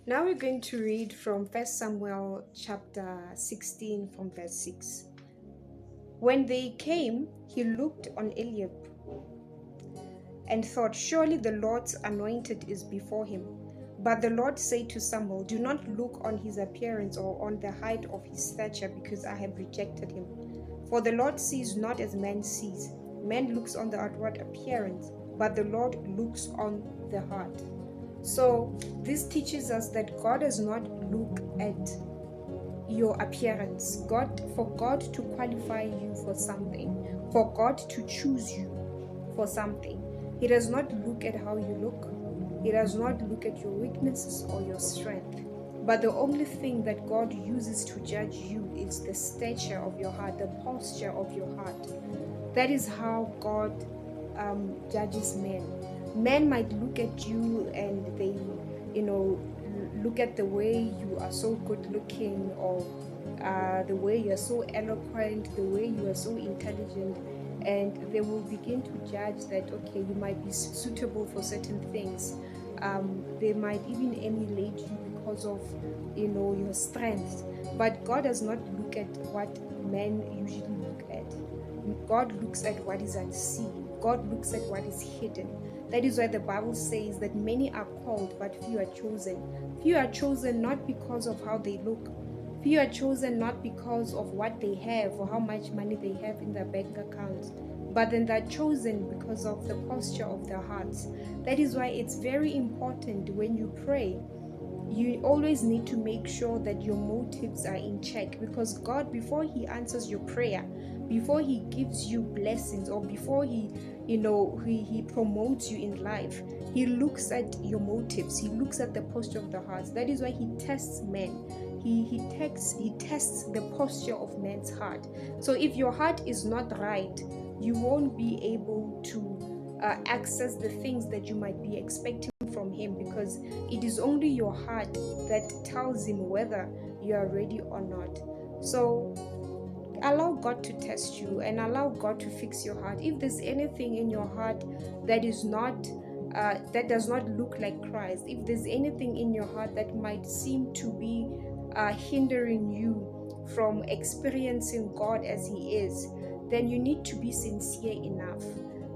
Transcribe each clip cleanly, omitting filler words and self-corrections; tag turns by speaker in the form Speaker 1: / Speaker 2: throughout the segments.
Speaker 1: Now we're going to read from 1 Samuel chapter 16 from verse 6. When they came, he looked on Eliab and thought, surely the Lord's anointed is before him. But the Lord said to Samuel, do not look on his appearance or on the height of his stature, because I have rejected him. For the Lord sees not as man sees. Man looks on the outward appearance, but the Lord looks on the heart. So this teaches us that God does not look at your appearance. For God to qualify you for something, for God to choose you for something, He does not look at how you look. He does not look at your weaknesses or your strength. But the only thing that God uses to judge you is the stature of your heart, the posture of your heart. That is how God judges men. Men might look at you and they, look at the way you are so good looking, or the way you are so eloquent, the way you are so intelligent, and they will begin to judge that, okay, you might be suitable for certain things. They might even emulate you because of, your strength. But God does not look at what men usually look at. God looks at what is unseen. God looks at what is hidden. That is why the Bible says that many are called, but few are chosen. Few are chosen not because of how they look. Few are chosen not because of what they have or how much money they have in their bank accounts, but then they're chosen because of the posture of their hearts. That is why it's very important when you pray, you always need to make sure that your motives are in check, because God, before He answers your prayer, before He gives you blessings, or before He promotes you in life, He looks at your motives. He looks at the posture of the heart. That is why He tests men. He tests the posture of man's heart. So if your heart is not right, you won't be able to access the things that you might be expecting from Him, because it is only your heart that tells Him whether you are ready or not. So allow God to test you and allow God to fix your heart. If there's anything in your heart that is not that does not look like Christ, if there's anything in your heart that might seem to be hindering you from experiencing God as He is, then you need to be sincere enough.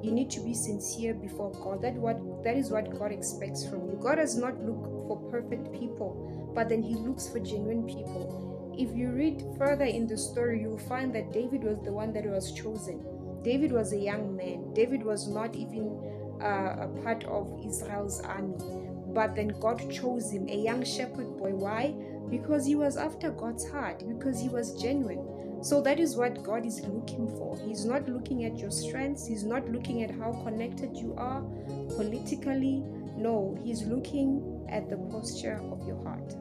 Speaker 1: You need to be sincere before God. That is what God expects from you. God does not look for perfect people, but then He looks for genuine people. If you read further in the story, you'll find that David was the one that was chosen. David was a young man. David was not even a part of Israel's army. But then God chose him, a young shepherd boy. Why? Because he was after God's heart, because he was genuine. So that is what God is looking for. He's not looking at your strengths. He's not looking at how connected you are politically. No, He's looking at the posture of your heart.